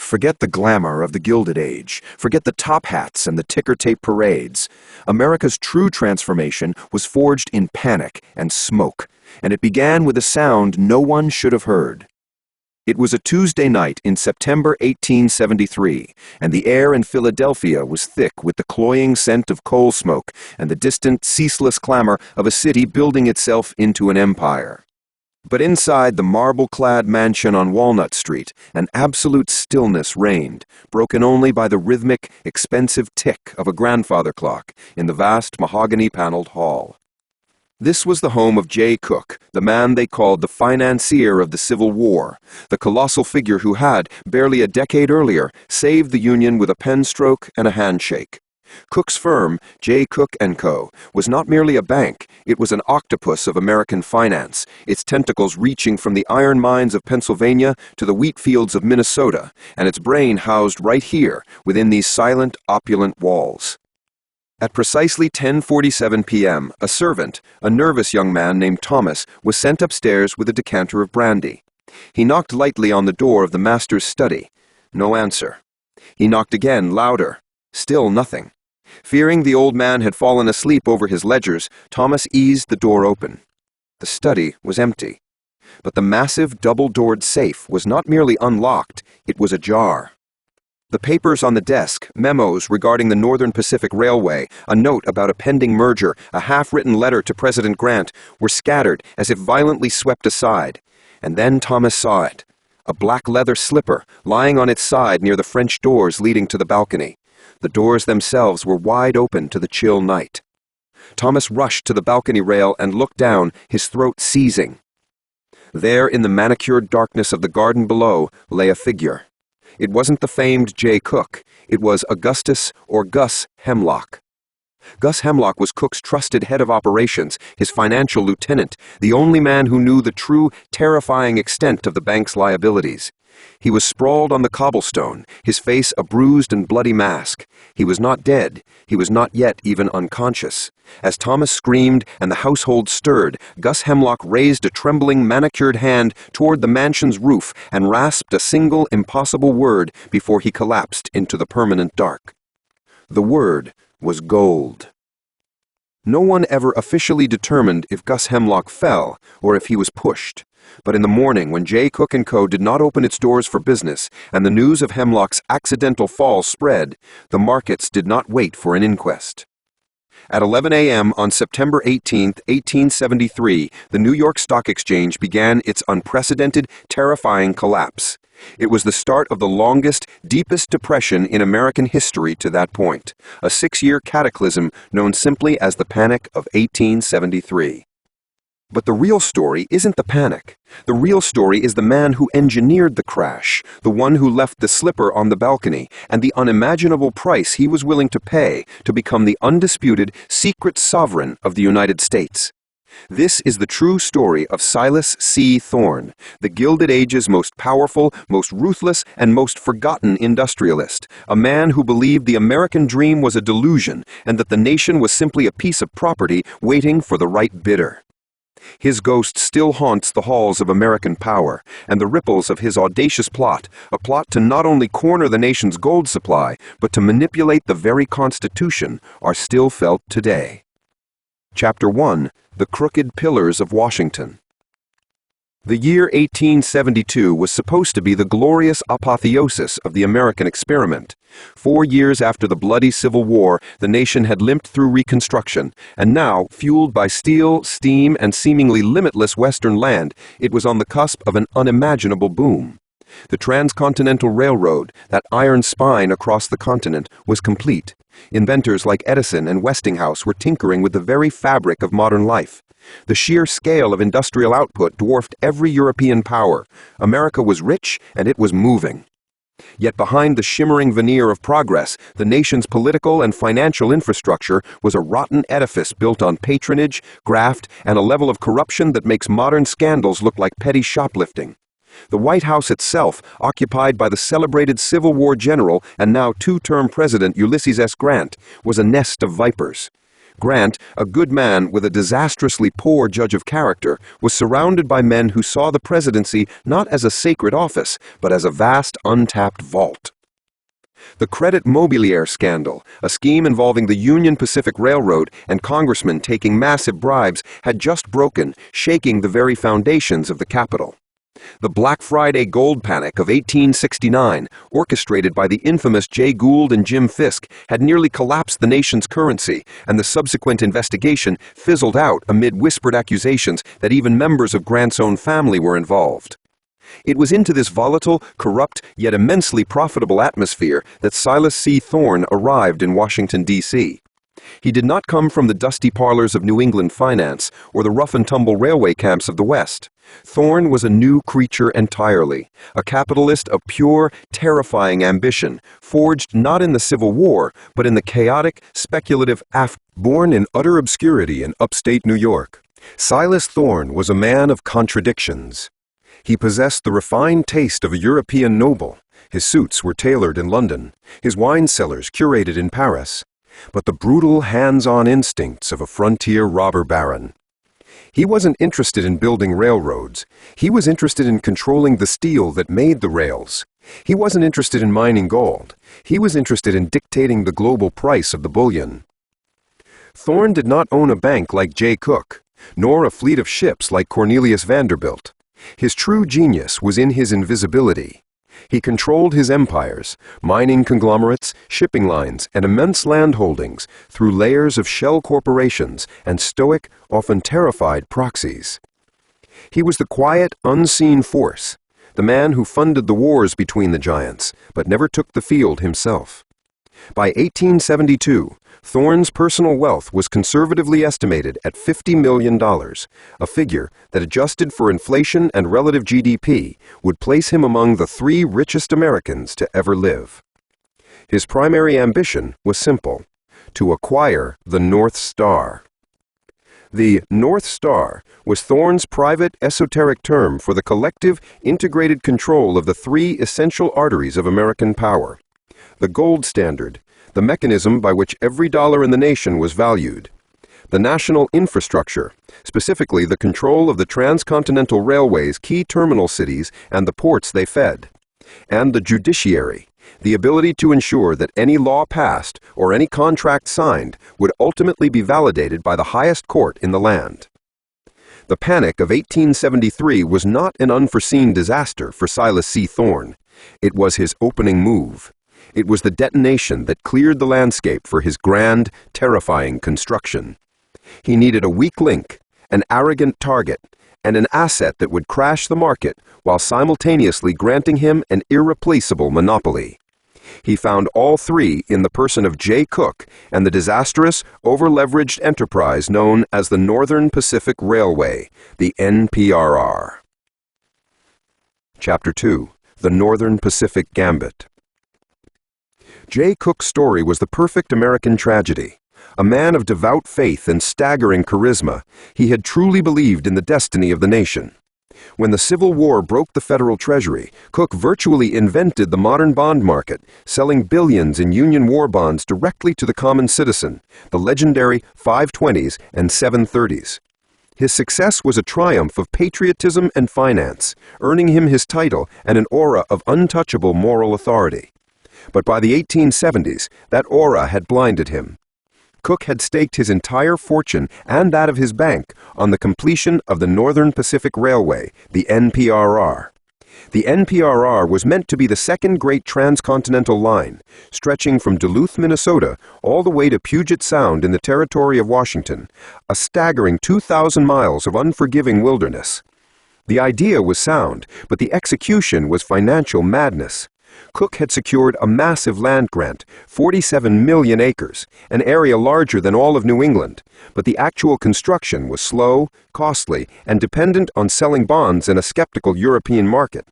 Forget the glamour of the Gilded Age. Forget the top hats and the ticker-tape parades. America's true transformation was forged in panic and smoke, and it began with a sound no one should have heard. It was a Tuesday night in September 1873, and the air in Philadelphia was thick with the cloying scent of coal smoke and the distant, ceaseless clamor of a city building itself into an empire. But inside the marble-clad mansion on Walnut Street, an absolute stillness reigned, broken only by the rhythmic, expensive tick of a grandfather clock in the vast mahogany-paneled hall. This was the home of Jay Cooke, the man they called the financier of the Civil War, the colossal figure who had, barely a decade earlier, saved the Union with a pen stroke and a handshake. Cooke's firm, Jay Cooke & Co., was not merely a bank, it was an octopus of American finance, its tentacles reaching from the iron mines of Pennsylvania to the wheat fields of Minnesota, and its brain housed right here, within these silent, opulent walls. At precisely 10:47 p.m., a servant, a nervous young man named Thomas, was sent upstairs with a decanter of brandy. He knocked lightly on the door of the master's study. No answer. He knocked again, louder. Still nothing. Fearing the old man had fallen asleep over his ledgers, Thomas eased the door open. The study was empty. But the massive double-doored safe was not merely unlocked, it was ajar. The papers on the desk, memos regarding the Northern Pacific Railway, a note about a pending merger, a half-written letter to President Grant, were scattered as if violently swept aside. And then Thomas saw it. A black leather slipper lying on its side near the French doors leading to the balcony. The doors themselves were wide open to the chill night. Thomas rushed to the balcony rail and looked down, his throat seizing. There, in the manicured darkness of the garden below, lay a figure. It wasn't the famed Jay Cooke. It was Augustus, or Gus, Hemlock. Gus Hemlock was Cooke's trusted head of operations, his financial lieutenant, the only man who knew the true, terrifying extent of the bank's liabilities. He was sprawled on the cobblestone, his face a bruised and bloody mask. He was not dead. He was not yet even unconscious. As Thomas screamed and the household stirred, Gus Hemlock raised a trembling, manicured hand toward the mansion's roof and rasped a single, impossible word before he collapsed into the permanent dark. The word was gold. No one ever officially determined if Gus Hemlock fell or if he was pushed. But in the morning, when Jay Cooke & Co. did not open its doors for business, and the news of Hemlock's accidental fall spread, the markets did not wait for an inquest. At 11 a.m. on September 18, 1873, the New York Stock Exchange began its unprecedented, terrifying collapse. It was the start of the longest, deepest depression in American history to that point, a 6-year cataclysm known simply as the Panic of 1873. But the real story isn't the panic. The real story is the man who engineered the crash, the one who left the slipper on the balcony, and the unimaginable price he was willing to pay to become the undisputed, secret sovereign of the United States. This is the true story of Silas C. Thorne, the Gilded Age's most powerful, most ruthless, and most forgotten industrialist, a man who believed the American dream was a delusion and that the nation was simply a piece of property waiting for the right bidder. His ghost still haunts the halls of American power, and the ripples of his audacious plot, a plot to not only corner the nation's gold supply, but to manipulate the very Constitution, are still felt today. Chapter 1: The Crooked Pillars of Washington. The year 1872 was supposed to be the glorious apotheosis of the American experiment. 4 years after the bloody Civil War, the nation had limped through Reconstruction, and now, fueled by steel, steam, and seemingly limitless Western land, it was on the cusp of an unimaginable boom. The transcontinental railroad, that iron spine across the continent, was complete. Inventors like Edison and Westinghouse were tinkering with the very fabric of modern life. The sheer scale of industrial output dwarfed every European power. America was rich, and it was moving. Yet behind the shimmering veneer of progress, the nation's political and financial infrastructure was a rotten edifice built on patronage, graft, and a level of corruption that makes modern scandals look like petty shoplifting. The White House itself, occupied by the celebrated Civil War general and now 2-term President Ulysses S. Grant, was a nest of vipers. Grant, a good man with a disastrously poor judge of character, was surrounded by men who saw the presidency not as a sacred office, but as a vast, untapped vault. The Credit Mobilier scandal, a scheme involving the Union Pacific Railroad and congressmen taking massive bribes, had just broken, shaking the very foundations of the Capitol. The Black Friday gold panic of 1869, orchestrated by the infamous Jay Gould and Jim Fisk, had nearly collapsed the nation's currency, and the subsequent investigation fizzled out amid whispered accusations that even members of Grant's own family were involved. It was into this volatile, corrupt, yet immensely profitable atmosphere that Silas C. Thorne arrived in Washington, D.C. He did not come from the dusty parlors of New England finance or the rough-and-tumble railway camps of the West. Thorne was a new creature entirely, a capitalist of pure, terrifying ambition, forged not in the Civil War, but in the chaotic, speculative Born in utter obscurity in upstate New York, Silas Thorne was a man of contradictions. He possessed the refined taste of a European noble. His suits were tailored in London, his wine cellars curated in Paris, but the brutal hands-on instincts of a frontier robber baron. He wasn't interested in building railroads. He was interested in controlling the steel that made the rails. He wasn't interested in mining gold. He was interested in dictating the global price of the bullion. Thorne did not own a bank like Jay Cooke, nor a fleet of ships like Cornelius Vanderbilt. His true genius was in his invisibility. He controlled his empires, mining conglomerates, shipping lines, and immense land holdings through layers of shell corporations and stoic, often terrified proxies. He was the quiet, unseen force, the man who funded the wars between the giants, but never took the field himself. By 1872, Thorne's personal wealth was conservatively estimated at $50 million, a figure that, adjusted for inflation and relative GDP, would place him among the 3 richest Americans to ever live. His primary ambition was simple: to acquire the North Star. The North Star was Thorne's private, esoteric term for the collective, integrated control of the 3 essential arteries of American power: the gold standard, the mechanism by which every dollar in the nation was valued; the national infrastructure, specifically the control of the transcontinental railway's key terminal cities and the ports they fed; and the judiciary, the ability to ensure that any law passed or any contract signed would ultimately be validated by the highest court in the land. The Panic of 1873 was not an unforeseen disaster for Silas C. Thorne. It was his opening move. It was the detonation that cleared the landscape for his grand, terrifying construction. He needed a weak link, an arrogant target, and an asset that would crash the market while simultaneously granting him an irreplaceable monopoly. He found all 3 in the person of Jay Cooke and the disastrous, over-leveraged enterprise known as the Northern Pacific Railway, the NPRR. Chapter 2: The Northern Pacific Gambit. Jay Cooke's story was the perfect American tragedy. A man of devout faith and staggering charisma, he had truly believed in the destiny of the nation. When the Civil War broke the federal treasury, Cooke virtually invented the modern bond market, selling billions in Union war bonds directly to the common citizen, the legendary 520s and 730s. His success was a triumph of patriotism and finance, earning him his title and an aura of untouchable moral authority. But by the 1870s, that aura had blinded him. Cooke had staked his entire fortune and that of his bank on the completion of the Northern Pacific Railway, the NPRR. The NPRR was meant to be the second great transcontinental line, stretching from Duluth, Minnesota, all the way to Puget Sound in the territory of Washington, a staggering 2,000 miles of unforgiving wilderness. The idea was sound, but the execution was financial madness. Cooke had secured a massive land grant, 47 million acres, an area larger than all of New England, but the actual construction was slow, costly, and dependent on selling bonds in a skeptical European market.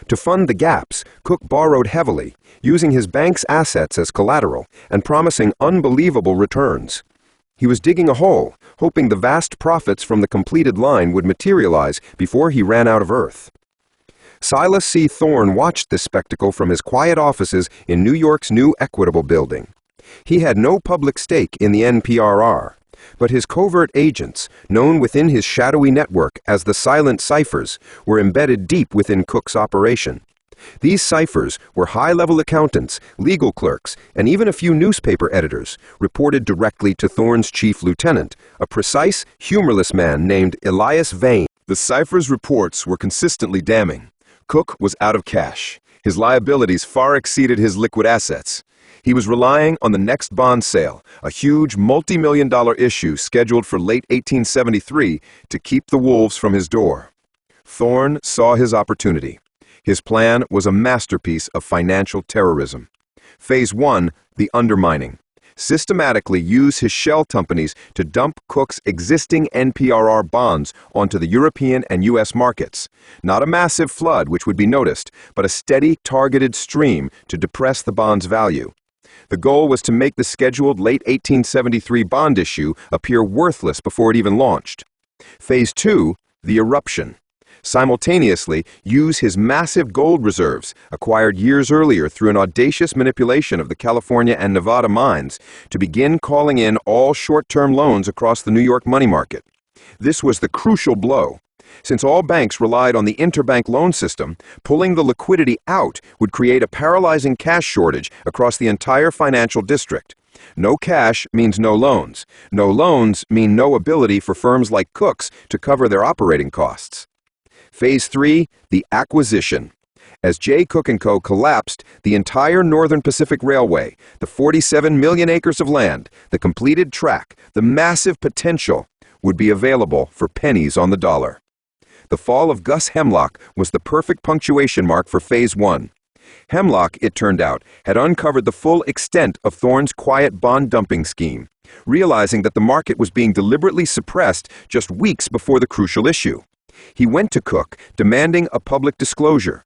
To fund the gaps, Cooke borrowed heavily, using his bank's assets as collateral and promising unbelievable returns. He was digging a hole, hoping the vast profits from the completed line would materialize before he ran out of earth. Silas C. Thorne watched this spectacle from his quiet offices in New York's new Equitable Building. He had no public stake in the NPRR. But his covert agents, known within his shadowy network as the silent ciphers, were embedded deep within Cook's operation. These ciphers were high-level accountants, legal clerks, and even a few newspaper editors, reported directly to Thorne's chief lieutenant, a precise, humorless man named Elias Vane. The ciphers' reports were consistently damning. Cook was out of cash. His liabilities far exceeded his liquid assets. He was relying on the next bond sale, a huge multi-million-dollar issue scheduled for late 1873 to keep the wolves from his door. Thorne saw his opportunity. His plan was a masterpiece of financial terrorism. Phase 1, the undermining. Systematically use his shell companies to dump Cook's existing NPRR bonds onto the European and U.S. markets. Not a massive flood which would be noticed, but a steady, targeted stream to depress the bond's value. The goal was to make the scheduled late 1873 bond issue appear worthless before it even launched. Phase 2, the eruption. Simultaneously, use his massive gold reserves, acquired years earlier through an audacious manipulation of the California and Nevada mines, to begin calling in all short-term loans across the New York money market. This was the crucial blow. Since all banks relied on the interbank loan system, pulling the liquidity out would create a paralyzing cash shortage across the entire financial district. No cash means no loans. No loans mean no ability for firms like Cook's to cover their operating costs. Phase 3, the acquisition. As J. Cook & Co. collapsed, the entire Northern Pacific Railway, the 47 million acres of land, the completed track, the massive potential, would be available for pennies on the dollar. The fall of Gus Hemlock was the perfect punctuation mark for Phase 1. Hemlock, it turned out, had uncovered the full extent of Thorne's quiet bond dumping scheme, realizing that the market was being deliberately suppressed just weeks before the crucial issue. He went to Cook, demanding a public disclosure.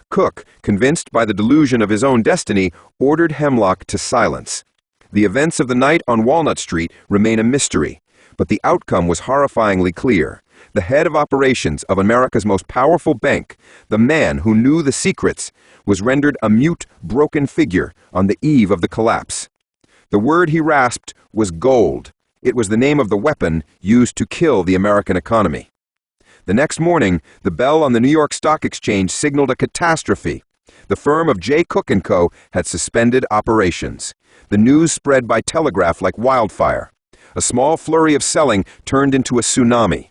Cook, convinced by the delusion of his own destiny, ordered Hemlock to silence. The events of the night on Walnut Street remain a mystery, but the outcome was horrifyingly clear. The head of operations of America's most powerful bank, the man who knew the secrets, was rendered a mute, broken figure on the eve of the collapse. The word he rasped was gold. It was the name of the weapon used to kill the American economy. The next morning, the bell on the New York Stock Exchange signaled a catastrophe. The firm of J. Cook & Co. had suspended operations. The news spread by telegraph like wildfire. A small flurry of selling turned into a tsunami.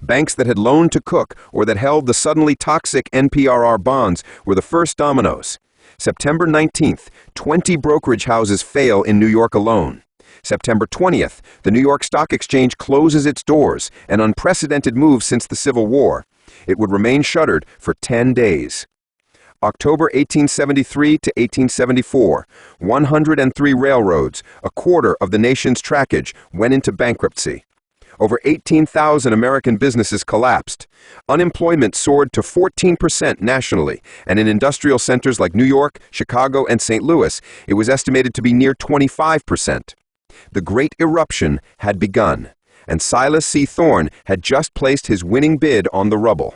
Banks that had loaned to Cook or that held the suddenly toxic NPRR bonds were the first dominoes. September 19th, 20 brokerage houses fail in New York alone. September 20th, the New York Stock Exchange closes its doors, an unprecedented move since the Civil War. It would remain shuttered for 10 days. October 1873 to 1874, 103 railroads, a quarter of the nation's trackage, went into bankruptcy. Over 18,000 American businesses collapsed. Unemployment soared to 14% nationally, and in industrial centers like New York, Chicago, and St. Louis, it was estimated to be near 25%. The Great Eruption had begun, and Silas C. Thorne had just placed his winning bid on the rubble.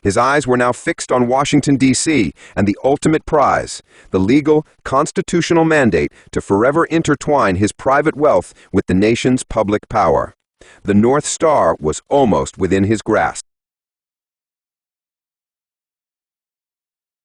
His eyes were now fixed on Washington, D.C., and the ultimate prize, the legal, constitutional mandate to forever intertwine his private wealth with the nation's public power. The North Star was almost within his grasp.